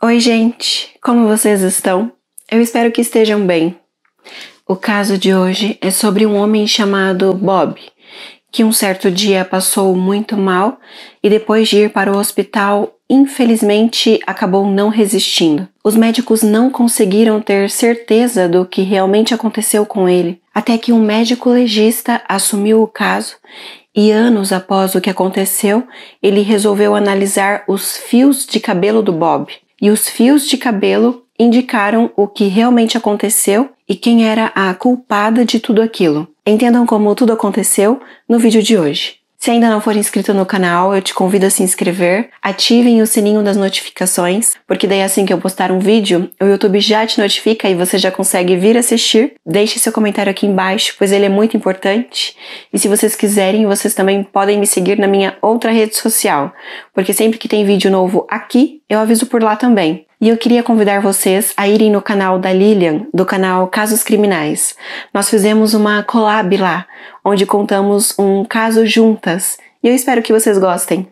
Oi, gente! Como vocês estão? Eu espero que estejam bem. O caso de hoje é sobre um homem chamado Bob, que um certo dia passou muito mal e depois de ir para o hospital, infelizmente acabou não resistindo. Os médicos não conseguiram ter certeza do que realmente aconteceu com ele, até que um médico legista assumiu o caso e anos após o que aconteceu, ele resolveu analisar os fios de cabelo do Bob. E os fios de cabelo indicaram o que realmente aconteceu e quem era a culpada de tudo aquilo. Entendam como tudo aconteceu no vídeo de hoje. Se ainda não for inscrito no canal, eu te convido a se inscrever, ativem o sininho das notificações, porque daí assim que eu postar um vídeo, o YouTube já te notifica e você já consegue vir assistir. Deixe seu comentário aqui embaixo, pois ele é muito importante. E se vocês quiserem, vocês também podem me seguir na minha outra rede social, porque sempre que tem vídeo novo aqui, eu aviso por lá também. E eu queria convidar vocês a irem no canal da Lilian, do canal Casos Criminais. Nós fizemos uma collab lá, onde contamos um caso juntas, e eu espero que vocês gostem.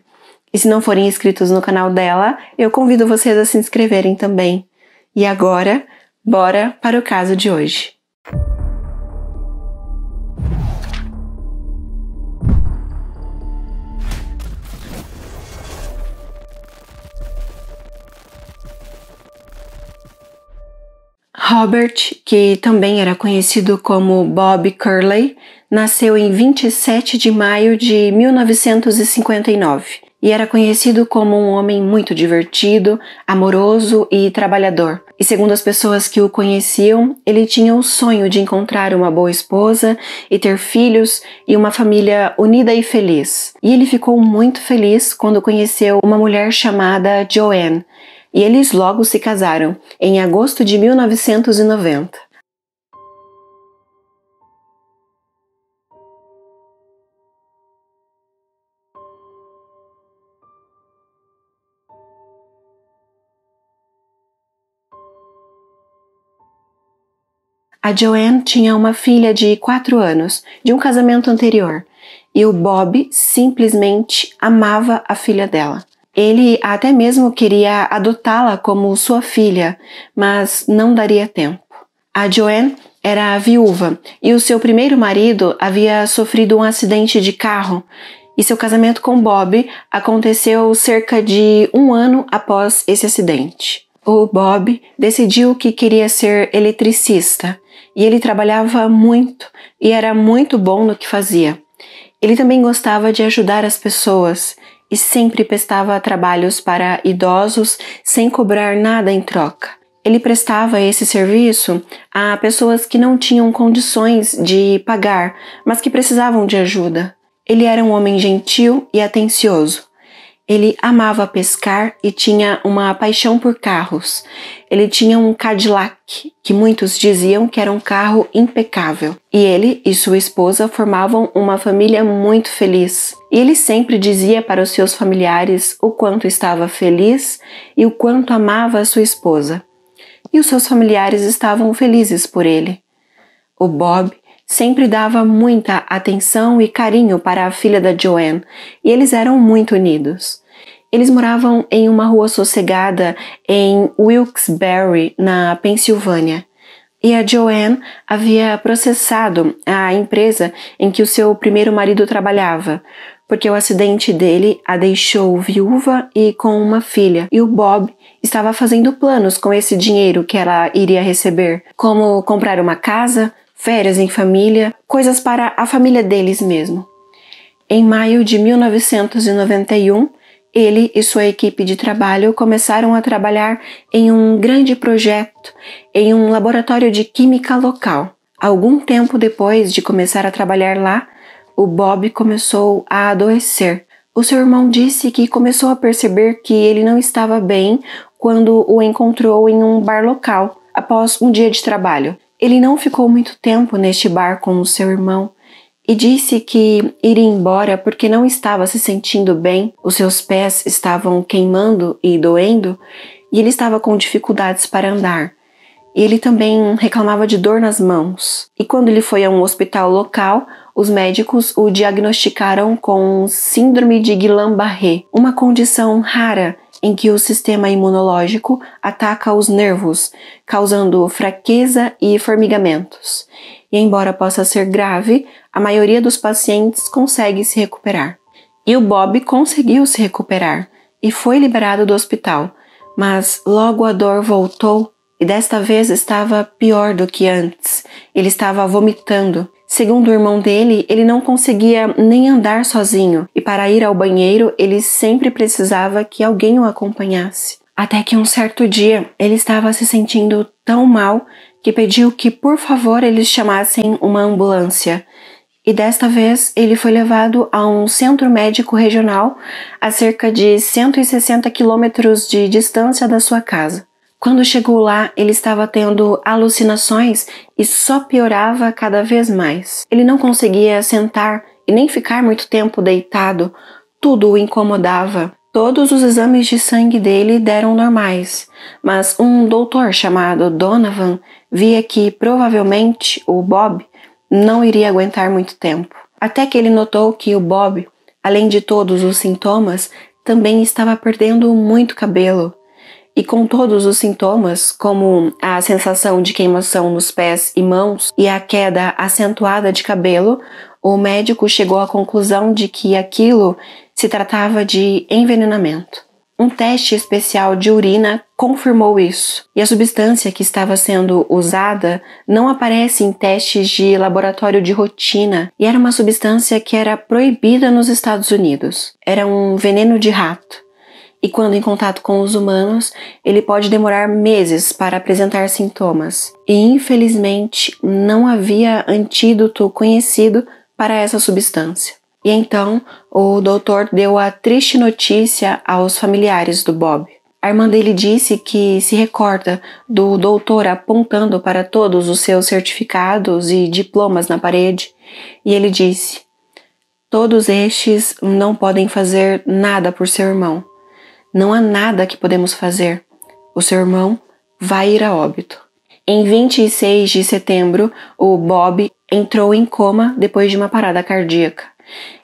E se não forem inscritos no canal dela, eu convido vocês a se inscreverem também. E agora, bora para o caso de hoje. Robert, que também era conhecido como Bob Curley, nasceu em 27 de maio de 1959 e era conhecido como um homem muito divertido, amoroso e trabalhador. E segundo as pessoas que o conheciam, ele tinha o sonho de encontrar uma boa esposa e ter filhos e uma família unida e feliz. E ele ficou muito feliz quando conheceu uma mulher chamada Joanne, e eles logo se casaram, em agosto de 1990. A Joanne tinha uma filha de 4 anos, de um casamento anterior, e o Bob simplesmente amava a filha dela. Ele até mesmo queria adotá-la como sua filha, mas não daria tempo. A Joanne era viúva e o seu primeiro marido havia sofrido um acidente de carro e seu casamento com Bob aconteceu cerca de 1 ano após esse acidente. O Bob decidiu que queria ser eletricista e ele trabalhava muito e era muito bom no que fazia. Ele também gostava de ajudar as pessoas e sempre prestava trabalhos para idosos sem cobrar nada em troca. Ele prestava esse serviço a pessoas que não tinham condições de pagar, mas que precisavam de ajuda. Ele era um homem gentil e atencioso. Ele amava pescar e tinha uma paixão por carros. Ele tinha um Cadillac, que muitos diziam que era um carro impecável. E ele e sua esposa formavam uma família muito feliz. E ele sempre dizia para os seus familiares o quanto estava feliz e o quanto amava a sua esposa. E os seus familiares estavam felizes por ele. O Bob sempre dava muita atenção e carinho para a filha da Joanne, e eles eram muito unidos. Eles moravam em uma rua sossegada em Wilkes-Barre, na Pensilvânia, e a Joanne havia processado a empresa em que o seu primeiro marido trabalhava, porque o acidente dele a deixou viúva e com uma filha, e o Bob estava fazendo planos com esse dinheiro que ela iria receber, como comprar uma casa, férias em família, coisas para a família deles mesmo. Em maio de 1991, ele e sua equipe de trabalho começaram a trabalhar em um grande projeto em um laboratório de química local. Algum tempo depois de começar a trabalhar lá, o Bob começou a adoecer. O seu irmão disse que começou a perceber que ele não estava bem quando o encontrou em um bar local, após um dia de trabalho. Ele não ficou muito tempo neste bar com o seu irmão e disse que iria embora porque não estava se sentindo bem, os seus pés estavam queimando e doendo, e ele estava com dificuldades para andar. Ele também reclamava de dor nas mãos. E quando ele foi a um hospital local, os médicos o diagnosticaram com síndrome de Guillain-Barré, uma condição rara em que o sistema imunológico ataca os nervos, causando fraqueza e formigamentos. E embora possa ser grave, a maioria dos pacientes consegue se recuperar. E o Bob conseguiu se recuperar e foi liberado do hospital, mas logo a dor voltou e desta vez estava pior do que antes. Ele estava vomitando. Segundo o irmão dele, ele não conseguia nem andar sozinho e para ir ao banheiro ele sempre precisava que alguém o acompanhasse. Até que um certo dia ele estava se sentindo tão mal que pediu que por favor eles chamassem uma ambulância. E desta vez ele foi levado a um centro médico regional a cerca de 160 quilômetros de distância da sua casa. Quando chegou lá, ele estava tendo alucinações e só piorava cada vez mais. Ele não conseguia sentar e nem ficar muito tempo deitado, tudo o incomodava. Todos os exames de sangue dele deram normais, mas um doutor chamado Donovan via que provavelmente o Bob não iria aguentar muito tempo. Até que ele notou que o Bob, além de todos os sintomas, também estava perdendo muito cabelo. E com todos os sintomas, como a sensação de queimação nos pés e mãos e a queda acentuada de cabelo, o médico chegou à conclusão de que aquilo se tratava de envenenamento. Um teste especial de urina confirmou isso, e a substância que estava sendo usada não aparece em testes de laboratório de rotina, e era uma substância que era proibida nos Estados Unidos. Era um veneno de rato. E quando em contato com os humanos, ele pode demorar meses para apresentar sintomas. E infelizmente não havia antídoto conhecido para essa substância. E então o doutor deu a triste notícia aos familiares do Bob. A irmã dele disse que se recorda do doutor apontando para todos os seus certificados e diplomas na parede. E ele disse: "Todos estes não podem fazer nada por seu irmão. Não há nada que podemos fazer. O seu irmão vai ir a óbito." Em 26 de setembro, o Bob entrou em coma depois de uma parada cardíaca.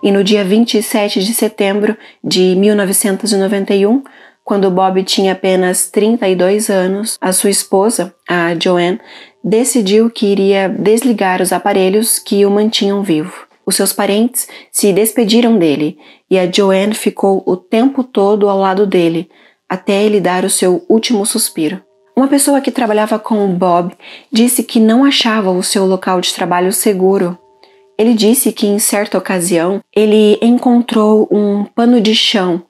E no dia 27 de setembro de 1991, quando Bob tinha apenas 32 anos, a sua esposa, a Joanne, decidiu que iria desligar os aparelhos que o mantinham vivo. Os seus parentes se despediram dele e a Joanne ficou o tempo todo ao lado dele, até ele dar o seu último suspiro. Uma pessoa que trabalhava com o Bob disse que não achava o seu local de trabalho seguro. Ele disse que em certa ocasião ele encontrou um pano de chão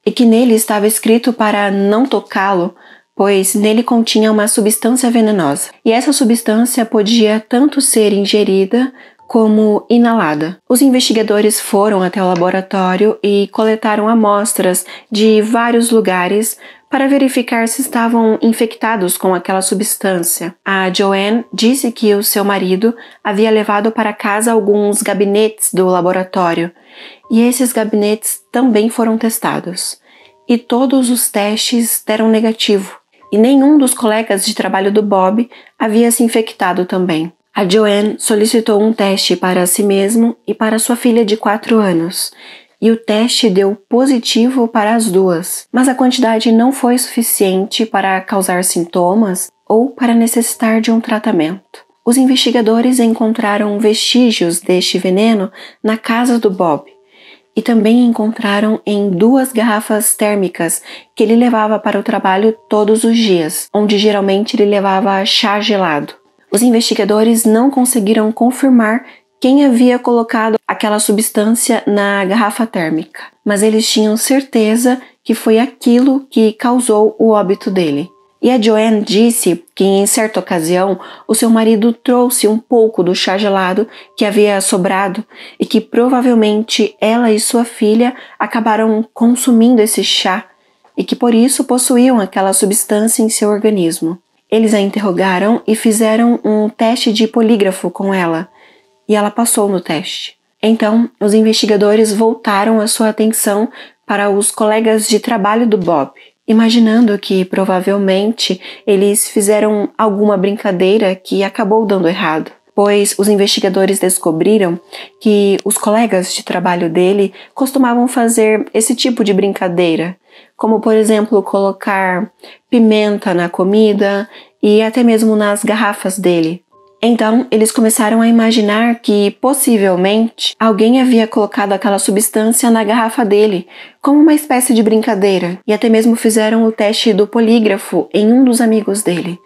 e que nele estava escrito para não tocá-lo, pois nele continha uma substância venenosa. E essa substância podia tanto ser ingerida como inalada. Os investigadores foram até o laboratório e coletaram amostras de vários lugares para verificar se estavam infectados com aquela substância. A Joanne disse que o seu marido havia levado para casa alguns gabinetes do laboratório e esses gabinetes também foram testados. E todos os testes deram negativo e nenhum dos colegas de trabalho do Bob havia se infectado também. A Joanne solicitou um teste para si mesmo e para sua filha de 4 anos, e o teste deu positivo para as duas, mas a quantidade não foi suficiente para causar sintomas ou para necessitar de um tratamento. Os investigadores encontraram vestígios deste veneno na casa do Bob, e também encontraram em 2 garrafas térmicas que ele levava para o trabalho todos os dias, onde geralmente ele levava chá gelado. Os investigadores não conseguiram confirmar quem havia colocado aquela substância na garrafa térmica, mas eles tinham certeza que foi aquilo que causou o óbito dele. E a Joanne disse que em certa ocasião o seu marido trouxe um pouco do chá gelado que havia sobrado e que provavelmente ela e sua filha acabaram consumindo esse chá e que por isso possuíam aquela substância em seu organismo. Eles a interrogaram e fizeram um teste de polígrafo com ela, e ela passou no teste. Então, os investigadores voltaram a sua atenção para os colegas de trabalho do Bob. imaginando que provavelmente eles fizeram alguma brincadeira que acabou dando errado, pois os investigadores descobriram que os colegas de trabalho dele costumavam fazer esse tipo de brincadeira, como por exemplo colocar pimenta na comida e até mesmo nas garrafas dele. Então, eles começaram a imaginar que, possivelmente, alguém havia colocado aquela substância na garrafa dele, como uma espécie de brincadeira, e até mesmo fizeram o teste do polígrafo em um dos amigos dele.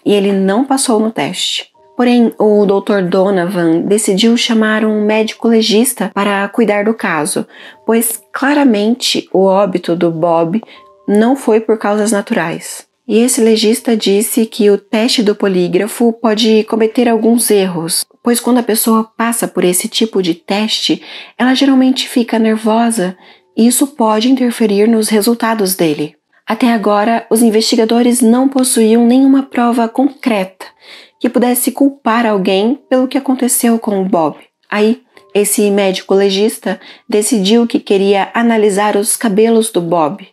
E ele não passou no teste. Porém, o Dr. Donovan decidiu chamar um médico legista para cuidar do caso, pois claramente o óbito do Bob não foi por causas naturais. E esse legista disse que o teste do polígrafo pode cometer alguns erros, pois quando a pessoa passa por esse tipo de teste, ela geralmente fica nervosa e isso pode interferir nos resultados dele. Até agora, os investigadores não possuíam nenhuma prova concreta que pudesse culpar alguém pelo que aconteceu com o Bob. Aí, esse médico legista decidiu que queria analisar os cabelos do Bob,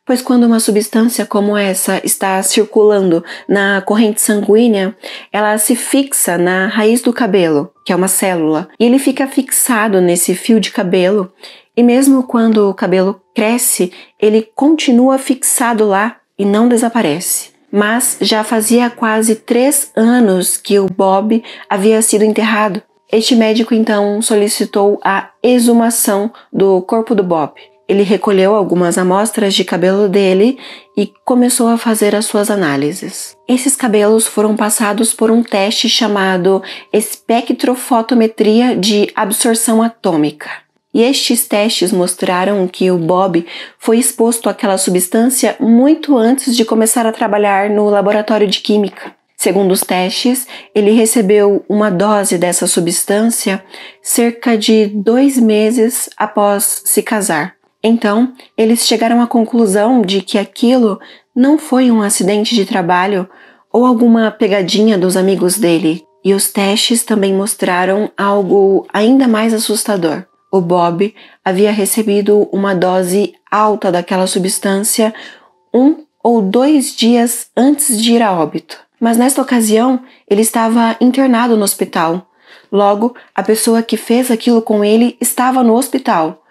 pois quando uma substância como essa está circulando na corrente sanguínea, ela se fixa na raiz do cabelo, que é uma célula, e ele fica fixado nesse fio de cabelo, e mesmo quando o cabelo cresce, ele continua fixado lá e não desaparece. Mas já fazia quase 3 anos que o Bob havia sido enterrado. Este médico então solicitou a exumação do corpo do Bob. Ele recolheu algumas amostras de cabelo dele e começou a fazer as suas análises. Esses cabelos foram passados por um teste chamado espectrofotometria de absorção atômica. E estes testes mostraram que o Bob foi exposto àquela substância muito antes de começar a trabalhar no laboratório de química. Segundo os testes, ele recebeu uma dose dessa substância cerca de 2 meses após se casar. Então, eles chegaram à conclusão de que aquilo não foi um acidente de trabalho ou alguma pegadinha dos amigos dele. E os testes também mostraram algo ainda mais assustador. O Bob havia recebido uma dose alta daquela substância 1 ou 2 dias antes de ir a óbito. Mas nesta ocasião, ele estava internado no hospital. Logo, a pessoa que fez aquilo com ele estava no hospital.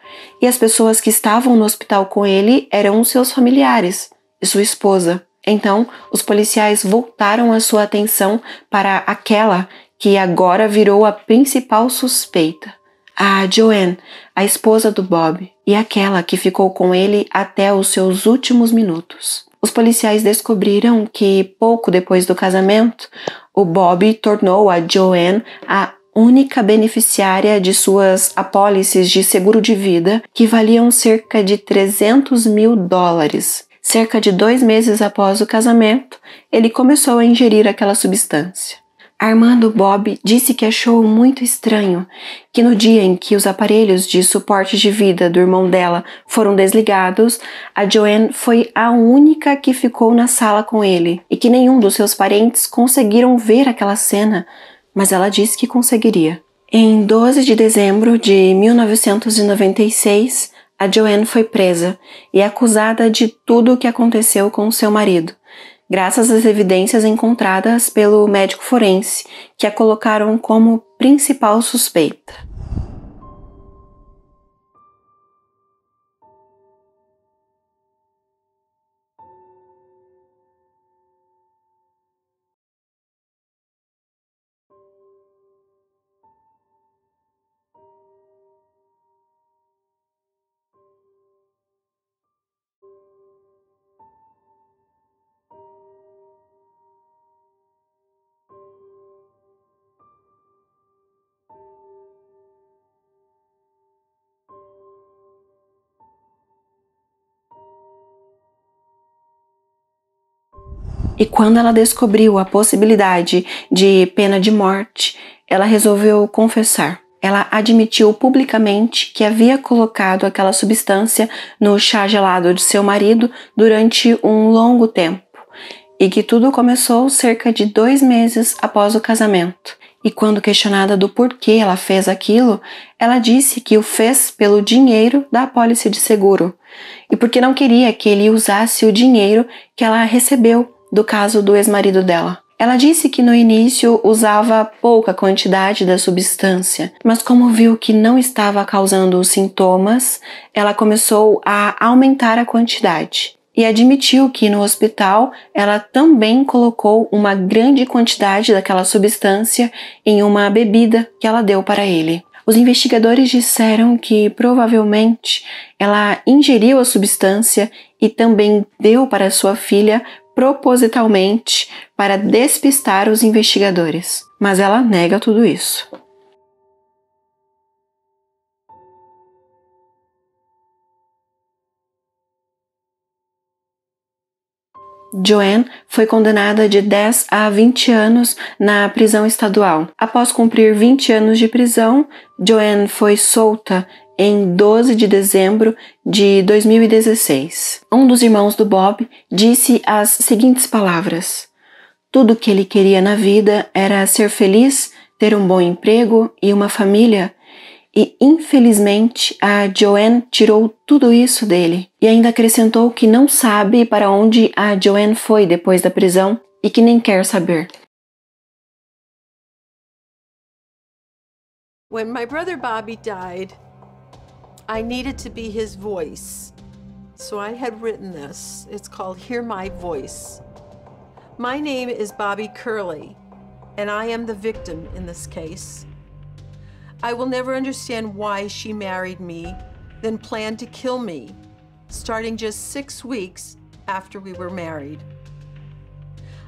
E as pessoas que estavam no hospital com ele eram seus familiares e sua esposa. Então, os policiais voltaram a sua atenção para aquela que agora virou a principal suspeita, a Joanne, a esposa do Bob, e aquela que ficou com ele até os seus últimos minutos. Os policiais descobriram que, pouco depois do casamento, o Bob tornou a Joanne a única beneficiária de suas apólices de seguro de vida, que valiam cerca de $300 mil. Cerca de 2 meses após o casamento, ele começou a ingerir aquela substância. A irmã do Bob disse que achou muito estranho que no dia em que os aparelhos de suporte de vida do irmão dela foram desligados, a Joanne foi a única que ficou na sala com ele e que nenhum dos seus parentes conseguiram ver aquela cena, mas ela disse que conseguiria. Em 12 de dezembro de 1996, a Joanne foi presa e acusada de tudo o que aconteceu com seu marido, graças às evidências encontradas pelo médico forense, que a colocaram como principal suspeita. E quando ela descobriu a possibilidade de pena de morte, ela resolveu confessar. Ela admitiu publicamente que havia colocado aquela substância no chá gelado de seu marido durante um longo tempo e que tudo começou cerca de 2 meses após o casamento. E quando questionada do porquê ela fez aquilo, ela disse que o fez pelo dinheiro da apólice de seguro, e porque não queria que ele usasse o dinheiro que ela recebeu do caso do ex-marido dela. Ela disse que no início usava pouca quantidade da substância, mas como viu que não estava causando sintomas, ela começou a aumentar a quantidade. E admitiu que no hospital ela também colocou uma grande quantidade daquela substância em uma bebida que ela deu para ele. Os investigadores disseram que provavelmente ela ingeriu a substância e também deu para sua filha propositalmente para despistar os investigadores, mas ela nega tudo isso. Joanne foi condenada de 10 a 20 anos na prisão estadual. Após cumprir 20 anos de prisão, Joanne foi solta em 12 de dezembro de 2016. Um dos irmãos do Bob disse as seguintes palavras: "Tudo o que ele queria na vida era ser feliz, ter um bom emprego e uma família. E, infelizmente, a Joanne tirou tudo isso dele." E ainda acrescentou que não sabe para onde a Joanne foi depois da prisão e que nem quer saber. When my brother Bobby died, I needed to be his voice. So I had written this. It's called Hear My Voice. My name is Bobby Curley, and I am the victim in this case. I will never understand why she married me, then planned to kill me, starting just 6 weeks after we were married.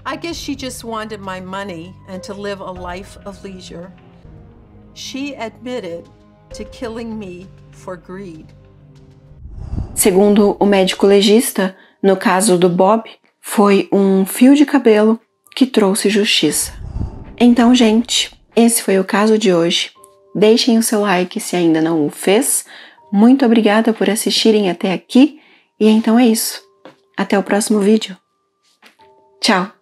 I guess she just wanted my money and to live a life of leisure. She admitted to killing me for greed. Segundo o médico legista, no caso do Bob, foi um fio de cabelo que trouxe justiça. Então, gente, esse foi o caso de hoje. Deixem o seu like se ainda não o fez. Muito obrigada por assistirem até aqui. E então é isso. Até o próximo vídeo. Tchau!